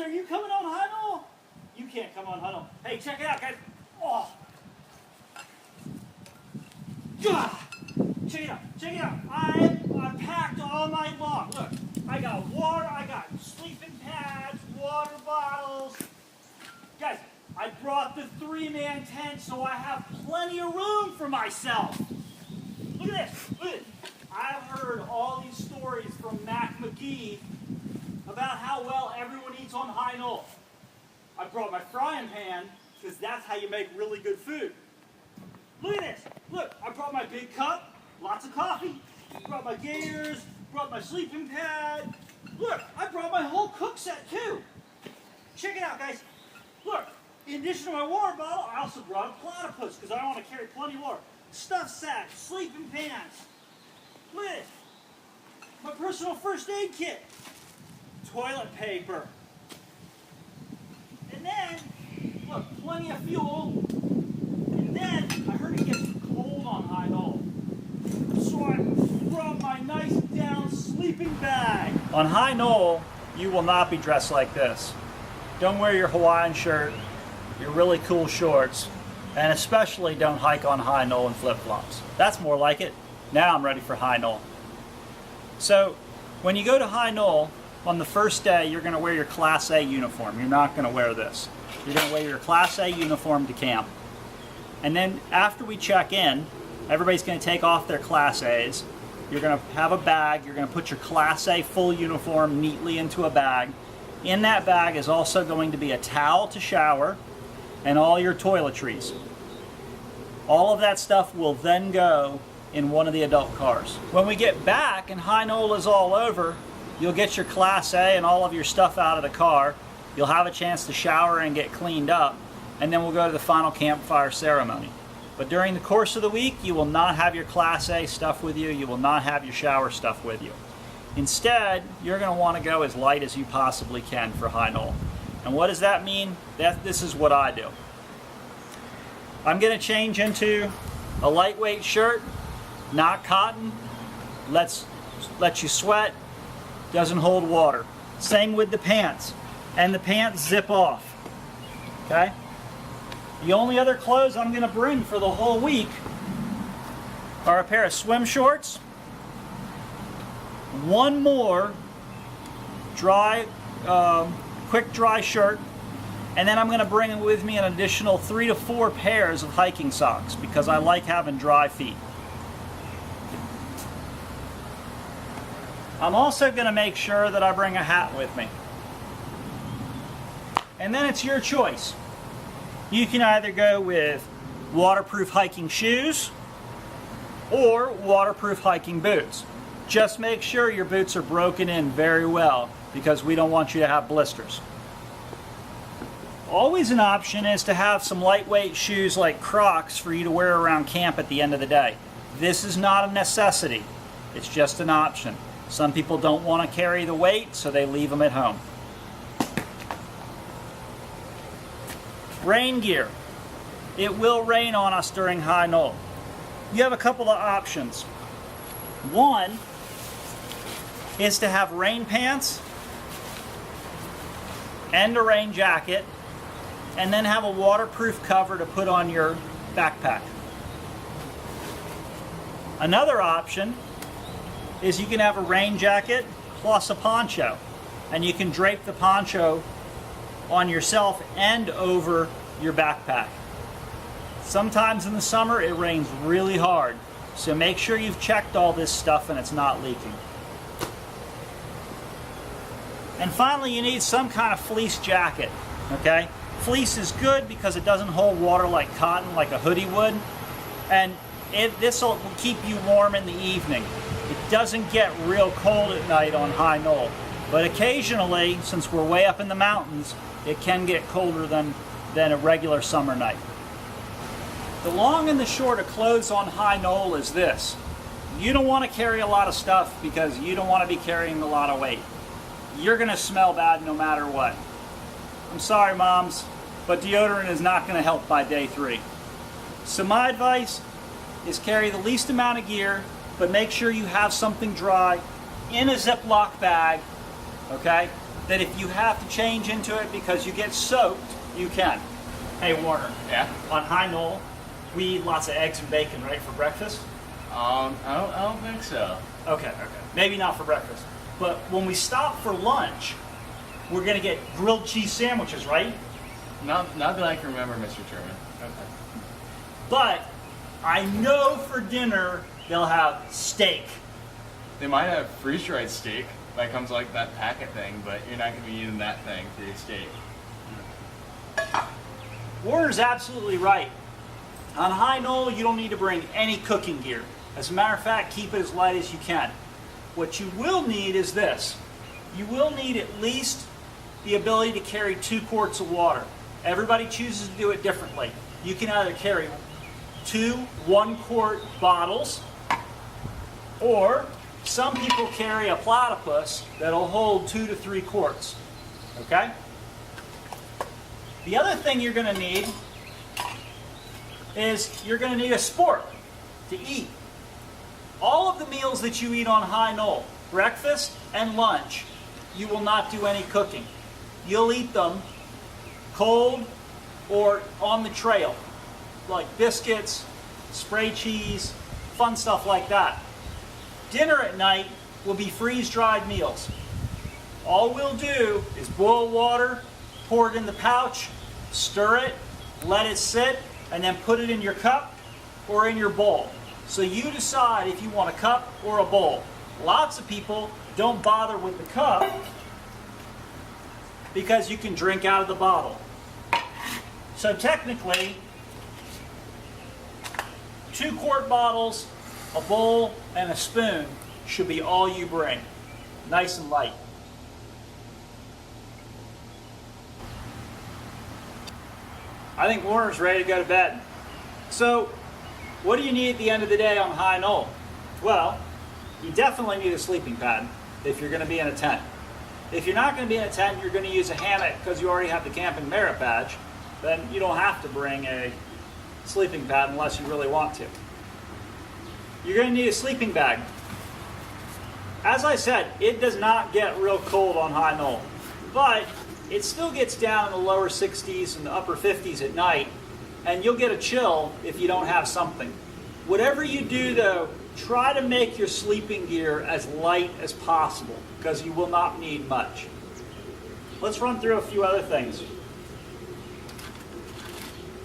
are you coming on High Knoll? You can't come on High Knoll. Hey, check it out, guys. Oh. Check it out. Check it out. I'm packed all night long. Look, I got water. I got sleeping pads, water bottles. Guys, I brought the 3-man tent so I have plenty of room for myself. Look at this. Look at this. I've heard all these stories from Mac McGee about how well everyone eats on High Knoll. I brought my frying pan because that's how you make really good food. Look at this. Look, I brought my big cup, lots of coffee. Brought my gaiters, brought my sleeping pad. Look, I brought my whole cook set too. Check it out, guys. Look, in addition to my water bottle, I also brought a platypus because I want to carry plenty of water. Stuff sack, sleeping pans. Look at this. My personal first aid kit. Toilet paper. And then, look, plenty of fuel. And then, I heard it gets cold on High Knoll. So I brought my nice down sleeping bag. On High Knoll, you will not be dressed like this. Don't wear your Hawaiian shirt, your really cool shorts, and especially don't hike on High Knoll in flip-flops. That's more like it. Now I'm ready for High Knoll. So, when you go to High Knoll, on the first day, you're going to wear your Class A uniform. You're not going to wear this. You're going to wear your Class A uniform to camp. And then after we check in, everybody's going to take off their Class A's. You're going to have a bag. You're going to put your Class A full uniform neatly into a bag. In that bag is also going to be a towel to shower and all your toiletries. All of that stuff will then go in one of the adult cars. When we get back and High Knoll is all over, you'll get your Class A and all of your stuff out of the car. You'll have a chance to shower and get cleaned up, and then we'll go to the final campfire ceremony. But during the course of the week, you will not have your Class A stuff with you. You will not have your shower stuff with you. Instead, you're going to want to go as light as you possibly can for High Knoll. And what does that mean? This is what I do. I'm going to change into a lightweight shirt, not cotton, lets you sweat, doesn't hold water. Same with the pants. And the pants zip off. Okay? The only other clothes I'm going to bring for the whole week are a pair of swim shorts, one more dry, quick dry shirt, and then I'm going to bring with me an additional 3 to 4 pairs of hiking socks because I like having dry feet. I'm also going to make sure that I bring a hat with me. And then it's your choice. You can either go with waterproof hiking shoes or waterproof hiking boots. Just make sure your boots are broken in very well because we don't want you to have blisters. Always an option is to have some lightweight shoes like Crocs for you to wear around camp at the end of the day. This is not a necessity. It's just an option. Some people don't want to carry the weight, so they leave them at home. Rain gear. It will rain on us during High Knoll. You have a couple of options. One is to have rain pants and a rain jacket, and then have a waterproof cover to put on your backpack. Another option is you can have a rain jacket plus a poncho, and you can drape the poncho on yourself and over your backpack. Sometimes in the summer it rains really hard, so make sure you've checked all this stuff and it's not leaking. And finally, you need some kind of fleece jacket, okay? Fleece is good because it doesn't hold water like cotton, like a hoodie would, and this will keep you warm in the evening. It doesn't get real cold at night on High Knoll, but occasionally, since we're way up in the mountains, it can get colder than a regular summer night. The long and the short of clothes on High Knoll is this. You don't want to carry a lot of stuff because you don't want to be carrying a lot of weight. You're going to smell bad no matter what. I'm sorry, moms, but deodorant is not going to help by day 3. So my advice is carry the least amount of gear, but make sure you have something dry in a Ziploc bag, okay? that if you have to change into it because you get soaked, you can. Hey Warner. Yeah? On High Knoll, we eat lots of eggs and bacon, right, for breakfast? I don't think so. Okay. Maybe not for breakfast. But when we stop for lunch, we're going to get grilled cheese sandwiches, right? Not that I can remember, Mr. Chairman. Okay. But I know for dinner they'll have steak. They might have freeze-dried steak. That comes like that packet thing, but you're not going to be eating that thing for your steak. Warner's absolutely right. On High Knoll, you don't need to bring any cooking gear. As a matter of fact, keep it as light as you can. What you will need is this. You will need at least the ability to carry 2 quarts of water. Everybody chooses to do it differently. You can either carry 2 1-quart bottles, or some people carry a platypus that'll hold 2 to 3 quarts. Okay? The other thing you're going to need is you're going to need a spork to eat. All of the meals that you eat on High Knoll, breakfast and lunch, you will not do any cooking. You'll eat them cold or on the trail, like biscuits, spray cheese, fun stuff like that. Dinner at night will be freeze-dried meals. All we'll do is boil water, pour it in the pouch, stir it, let it sit, and then put it in your cup or in your bowl. So you decide if you want a cup or a bowl. Lots of people don't bother with the cup because you can drink out of the bottle. So technically, 2-quart bottles, a bowl, and a spoon should be all you bring. Nice and light. I think Warner's ready to go to bed. So, what do you need at the end of the day on High Knoll? Well, you definitely need a sleeping pad if you're going to be in a tent. If you're not going to be in a tent, you're going to use a hammock because you already have the camping merit badge. Then you don't have to bring a sleeping pad unless you really want to. You're going to need a sleeping bag. As I said, it does not get real cold on High Knoll, but it still gets down in the lower 60s and the upper 50s at night, and you'll get a chill if you don't have something. Whatever you do though, try to make your sleeping gear as light as possible because you will not need much. Let's run through a few other things.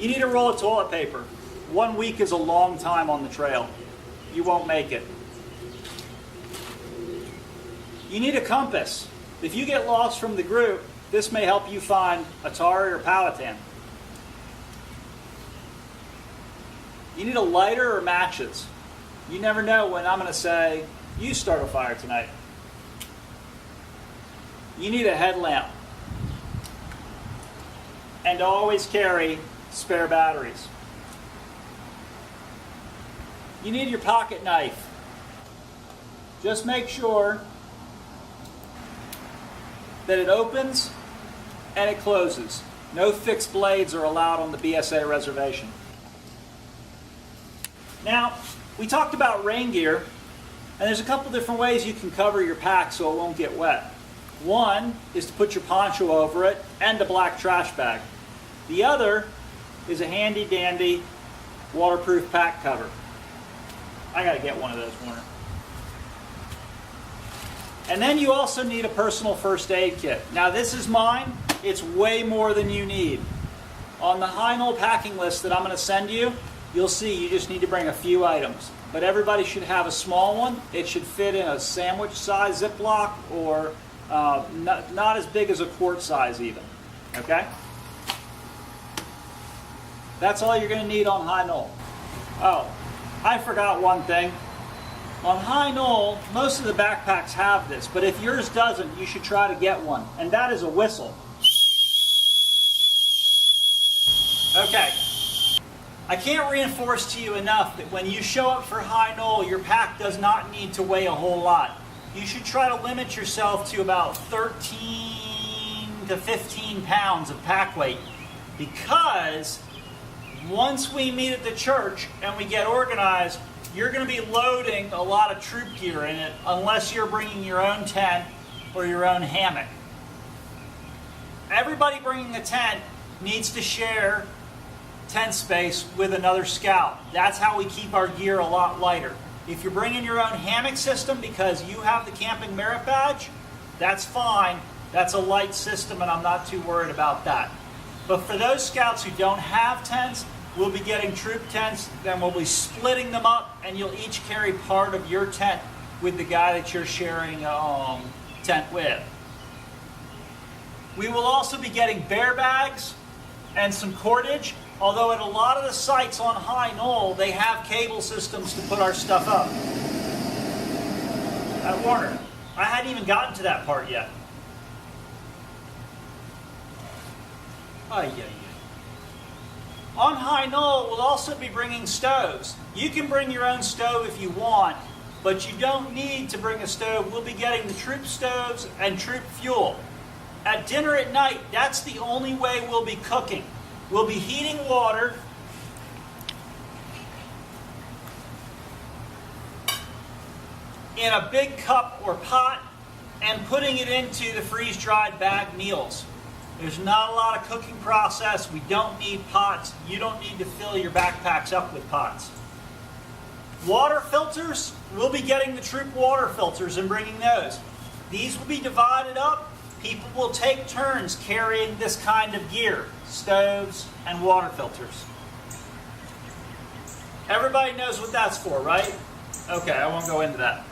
You need a roll of toilet paper. 1 week is a long time on the trail. You won't make it. You need a compass. If you get lost from the group, this may help you find Atari or Powhatan. You need a lighter or matches. You never know when I'm going to say, you start a fire tonight. You need a headlamp. And always carry spare batteries. You need your pocket knife. Just make sure that it opens and it closes. No fixed blades are allowed on the BSA reservation. Now, we talked about rain gear, and there's a couple different ways you can cover your pack so it won't get wet. One is to put your poncho over it and a black trash bag. The other is a handy dandy waterproof pack cover. I gotta get one of those, Warner. And then you also need a personal first aid kit. Now this is mine. It's way more than you need. On the High Knoll packing list that I'm going to send you, you'll see you just need to bring a few items. But everybody should have a small one. It should fit in a sandwich size Ziploc or not as big as a quart size even. Okay? That's all you're going to need on High Knoll. Oh, I forgot one thing. On High Knoll, most of the backpacks have this, but if yours doesn't, you should try to get one, and that is a whistle. Okay, I can't reinforce to you enough that when you show up for High Knoll, your pack does not need to weigh a whole lot. You should try to limit yourself to about 13 to 15 pounds of pack weight, because once we meet at the church and we get organized, you're going to be loading a lot of troop gear in it unless you're bringing your own tent or your own hammock. everybody bringing a tent needs to share tent space with another scout. That's how we keep our gear a lot lighter. If you're bringing your own hammock system because you have the camping merit badge, that's fine. That's a light system and I'm not too worried about that. But for those scouts who don't have tents, we'll be getting troop tents, then we'll be splitting them up and you'll each carry part of your tent with the guy that you're sharing a tent with. We will also be getting bear bags and some cordage. Although at a lot of the sites on High Knoll, they have cable systems to put our stuff up. Warner, I hadn't even gotten to that part yet. On High Knoll, we'll also be bringing stoves. You can bring your own stove if you want, but you don't need to bring a stove. We'll be getting the troop stoves and troop fuel. At dinner at night, that's the only way we'll be cooking. We'll be heating water in a big cup or pot and putting it into the freeze-dried bag meals. There's not a lot of cooking process. We don't need pots. You don't need to fill your backpacks up with pots. Water filters, we'll be getting the troop water filters and bringing those. These will be divided up. People will take turns carrying this kind of gear, stoves and water filters. Everybody knows what that's for, right? Okay, I won't go into that.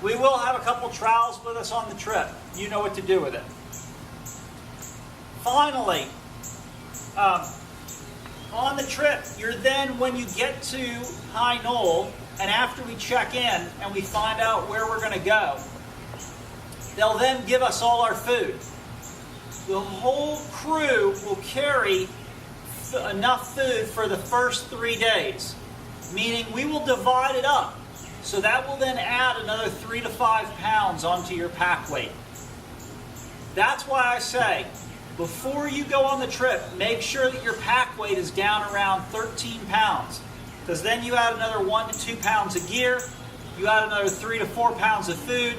We will have a couple trowels with us on the trip. You know what to do with it. Finally, on the trip, you're then, when you get to High Knoll, and after we check in and we find out where we're going to go, they'll then give us all our food. The whole crew will carry enough food for the first 3 days, meaning we will divide it up. So that will then add another 3 to 5 pounds onto your pack weight. That's why I say, before you go on the trip, make sure that your pack weight is down around 13 pounds. Because then you add another 1 to 2 pounds of gear, you add another 3 to 4 pounds of food,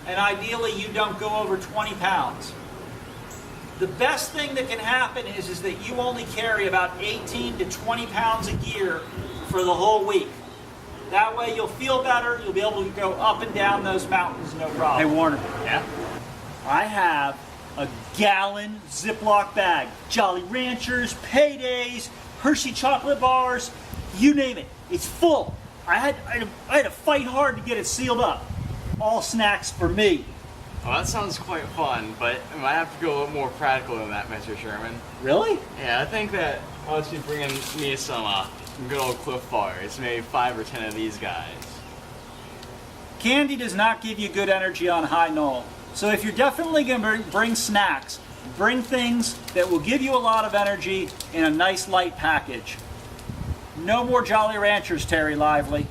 and ideally you don't go over 20 pounds. The best thing that can happen is that you only carry about 18 to 20 pounds of gear for the whole week. That way you'll feel better, you'll be able to go up and down those mountains no problem. Hey Warner, Yeah? I have a gallon Ziploc bag. Jolly Ranchers, Paydays, Hershey chocolate bars, you name it. It's full. I had to fight hard to get it sealed up. All snacks for me. Well, that sounds quite fun, but I might have to go a little more practical than that, Mr. Sherman. Really? Yeah, I think that I should bring in me some good old Cliff Bars, maybe 5 or 10 of these guys. Candy does not give you good energy on High Knoll. So if you're definitely going to bring snacks, bring things that will give you a lot of energy in a nice light package. No more Jolly Ranchers, Terry Lively.